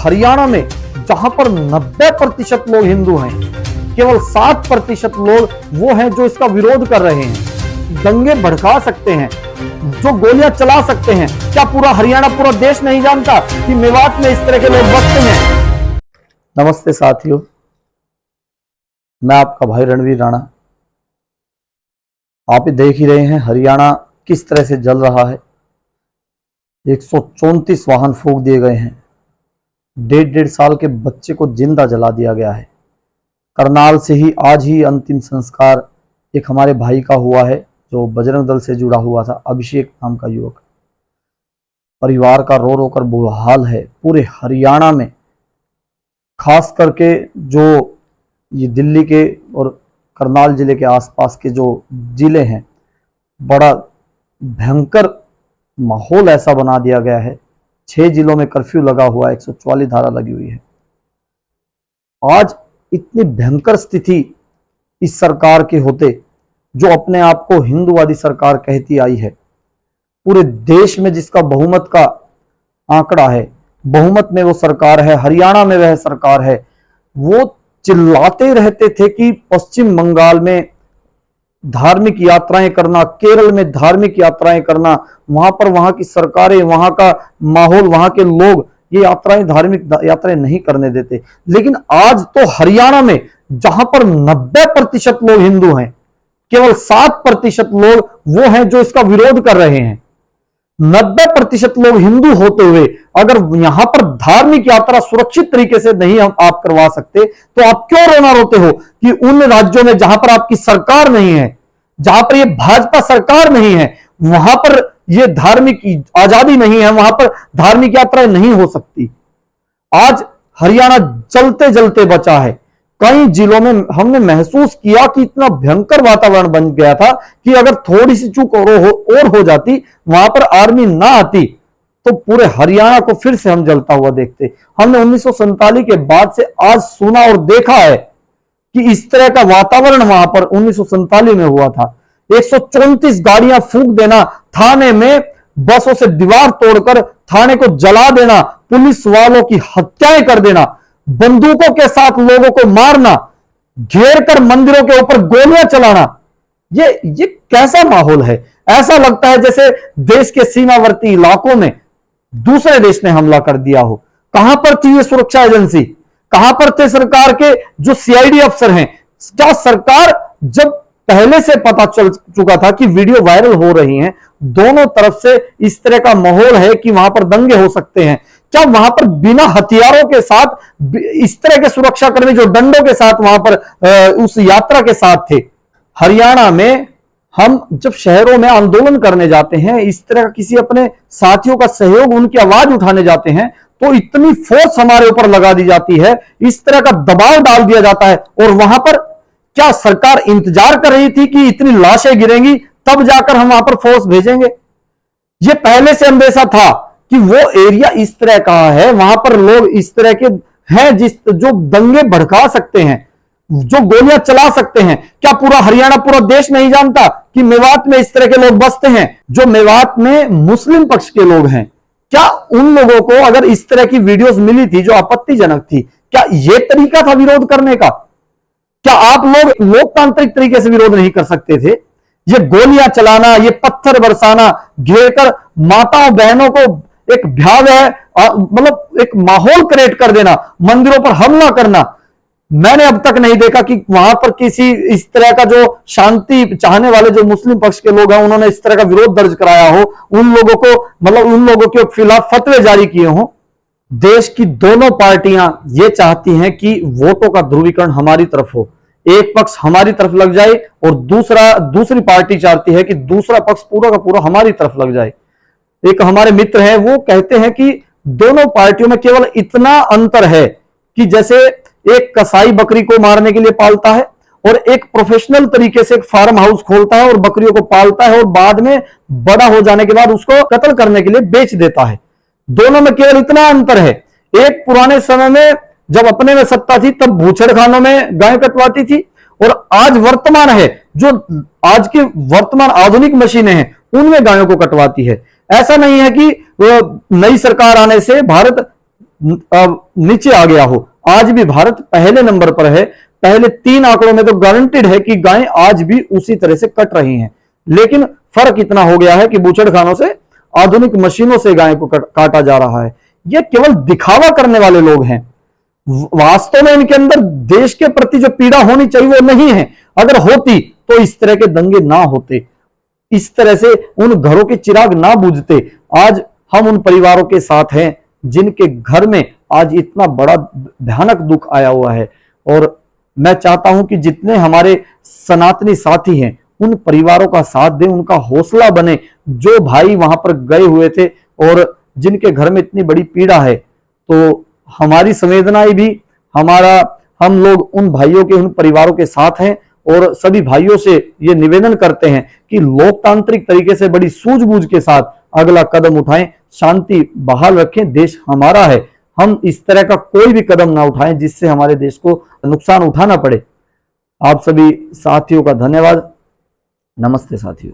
हरियाणा में जहां पर 90% लोग हिंदू हैं, केवल 7% लोग वो हैं जो इसका विरोध कर रहे हैं, दंगे भड़का सकते हैं, जो गोलियां चला सकते हैं। क्या पूरा हरियाणा, पूरा देश नहीं जानता कि मेवात में इस तरह के लोग बसते हैं? नमस्ते साथियों, मैं आपका भाई रणवीर राणा। आप ही देख ही रहे हैं हरियाणा किस तरह से जल रहा है। 134 वाहन फूंक दिए गए हैं। 1.5 साल के बच्चे को जिंदा जला दिया गया है। करनाल से ही आज ही अंतिम संस्कार एक हमारे भाई का हुआ है जो बजरंग दल से जुड़ा हुआ था, अभिषेक नाम का युवक। परिवार का रो रो कर बुरा हाल है पूरे हरियाणा में, खास करके जो ये दिल्ली के और करनाल जिले के आसपास के जो जिले हैं, बड़ा भयंकर माहौल ऐसा बना दिया गया है। 6 जिलों में कर्फ्यू लगा हुआ है, 144 धारा लगी हुई है। आज इतनी भयंकर स्थिति इस सरकार के होते, जो अपने आप को हिंदूवादी सरकार कहती आई है, पूरे देश में जिसका बहुमत का आंकड़ा है, बहुमत में वो सरकार है, हरियाणा में वह सरकार है, वो चिल्लाते रहते थे कि पश्चिम बंगाल में धार्मिक यात्राएं करना, केरल में धार्मिक यात्राएं करना, वहां पर वहां की सरकारें, वहां का माहौल, वहां के लोग ये यात्राएं, धार्मिक यात्राएं नहीं करने देते। लेकिन आज तो हरियाणा में जहां पर 90% लोग हिंदू हैं, केवल 7% लोग वो हैं जो इसका विरोध कर रहे हैं। 90% लोग हिंदू होते हुए अगर यहां पर धार्मिक यात्रा सुरक्षित तरीके से नहीं आप करवा सकते, तो आप क्यों रोना रोते हो कि उन राज्यों में जहां पर आपकी सरकार नहीं है, जहां पर ये भाजपा सरकार नहीं है, वहां पर ये धार्मिक आजादी नहीं है, वहां पर धार्मिक यात्राएं नहीं हो सकती। आज हरियाणा जलते जलते बचा है। कई जिलों में हमने महसूस किया कि इतना भयंकर वातावरण बन गया था कि अगर थोड़ी सी चूक और हो जाती, वहां पर आर्मी ना आती, तो पूरे हरियाणा को फिर से हम जलता हुआ देखते। हमने 1947 के बाद से आज सुना और देखा है कि इस तरह का वातावरण वहां पर 1947 में हुआ था। 134 गाड़ियां फूंक देना, थाने में बसों से दीवार तोड़कर थाने को जला देना, पुलिस वालों की हत्याएं कर देना, बंदूकों के साथ लोगों को मारना, घेर कर मंदिरों के ऊपर गोलियां चलाना, ये कैसा माहौल है? ऐसा लगता है जैसे देश के सीमावर्ती इलाकों में दूसरे देश ने हमला कर दिया हो। कहां पर थी ये सुरक्षा एजेंसी? कहां पर थे सरकार के जो सीआईडी अफसर हैं? क्या सरकार, जब पहले से पता चल चुका था कि वीडियो वायरल हो रही हैं, दोनों तरफ से इस तरह का माहौल है कि वहां पर दंगे हो सकते हैं, क्या वहां पर बिना हथियारों के साथ इस तरह के सुरक्षाकर्मी जो डंडों के साथ वहां पर उस यात्रा के साथ थे? हरियाणा में हम जब शहरों में आंदोलन करने जाते हैं, इस तरह का किसी अपने साथियों का सहयोग, उनकी आवाज उठाने जाते हैं, तो इतनी फोर्स हमारे ऊपर लगा दी जाती है, इस तरह का दबाव डाल दिया जाता है। और वहां पर क्या सरकार इंतजार कर रही थी कि इतनी लाशें गिरेंगी तब जाकर हम वहां पर फोर्स भेजेंगे? ये पहले से अंदेशा था कि वो एरिया इस तरह का है, वहां पर लोग इस तरह के हैं जो दंगे भड़का सकते हैं, जो गोलियां चला सकते हैं। क्या पूरा हरियाणा, पूरा देश नहीं जानता कि मेवात में इस तरह के लोग बसते हैं? जो मेवात में मुस्लिम पक्ष के लोग हैं, क्या उन लोगों को अगर इस तरह की वीडियोस मिली थी जो आपत्तिजनक थी, क्या यह तरीका था विरोध करने का? क्या आप लोग लोकतांत्रिक तरीके से विरोध नहीं कर सकते थे? ये गोलियां चलाना, ये पत्थर बरसाना, घेरकर माताओं बहनों को एक भयावह मतलब एक माहौल क्रिएट कर देना, मंदिरों पर हमला करना, मैंने अब तक नहीं देखा कि वहां पर किसी इस तरह का जो शांति चाहने वाले जो मुस्लिम पक्ष के लोग हैं, उन्होंने इस तरह का विरोध दर्ज कराया हो, उन लोगों को मतलब उन लोगों के खिलाफ फतवे जारी किए हों। देश की दोनों पार्टियां ये चाहती हैं कि वोटों का ध्रुवीकरण हमारी तरफ हो, एक पक्ष हमारी तरफ लग जाए और दूसरी पार्टी चाहती है कि दूसरा पक्ष पूरा का पूरा हमारी तरफ लग जाए। एक हमारे मित्र हैं, वो कहते हैं कि दोनों पार्टियों में केवल इतना अंतर है कि जैसे एक कसाई बकरी को मारने के लिए पालता है और एक प्रोफेशनल तरीके से एक फार्म हाउस खोलता है और बकरियों को पालता है और बाद में बड़ा हो जाने के बाद उसको कत्ल करने के लिए बेच देता है। दोनों में केवल इतना अंतर है। एक पुराने समय में जब अपने में सत्ता थी तब बूचड़खानों में गाय कटवाती थी, और आज वर्तमान है, जो आज की वर्तमान आधुनिक मशीनें हैं उनमें गायों को कटवाती है। ऐसा नहीं है कि नई सरकार आने से भारत नीचे आ गया हो। आज भी भारत पहले नंबर पर है। पहले 3 आंकड़ों में तो गारंटेड है कि गायें आज भी उसी तरह से कट रही हैं, लेकिन फर्क इतना हो गया है कि बूचड़खानों से आधुनिक मशीनों से गाय को काटा जा रहा है। ये केवल दिखावा करने वाले लोग हैं। वास्तव में इनके अंदर देश के प्रति जो पीड़ा होनी चाहिए वो नहीं है। अगर होती तो इस तरह के दंगे ना होते, इस तरह से उन घरों के चिराग ना बुझते। आज हम उन परिवारों के साथ हैं जिनके घर में आज इतना बड़ा भयानक दुख आया हुआ है, और मैं चाहता हूं कि जितने हमारे सनातनी साथी हैं उन परिवारों का साथ दें, उनका हौसला बने। जो भाई वहां पर गए हुए थे और जिनके घर में इतनी बड़ी पीड़ा है, तो हमारी संवेदनाएं भी, हम लोग उन भाइयों के, उन परिवारों के साथ हैं, और सभी भाइयों से ये निवेदन करते हैं कि लोकतांत्रिक तरीके से बड़ी सूझबूझ के साथ अगला कदम उठाएं, शांति बहाल रखें। देश हमारा है, हम इस तरह का कोई भी कदम ना उठाएं जिससे हमारे देश को नुकसान उठाना पड़े। आप सभी साथियों का धन्यवाद। नमस्ते साथियों।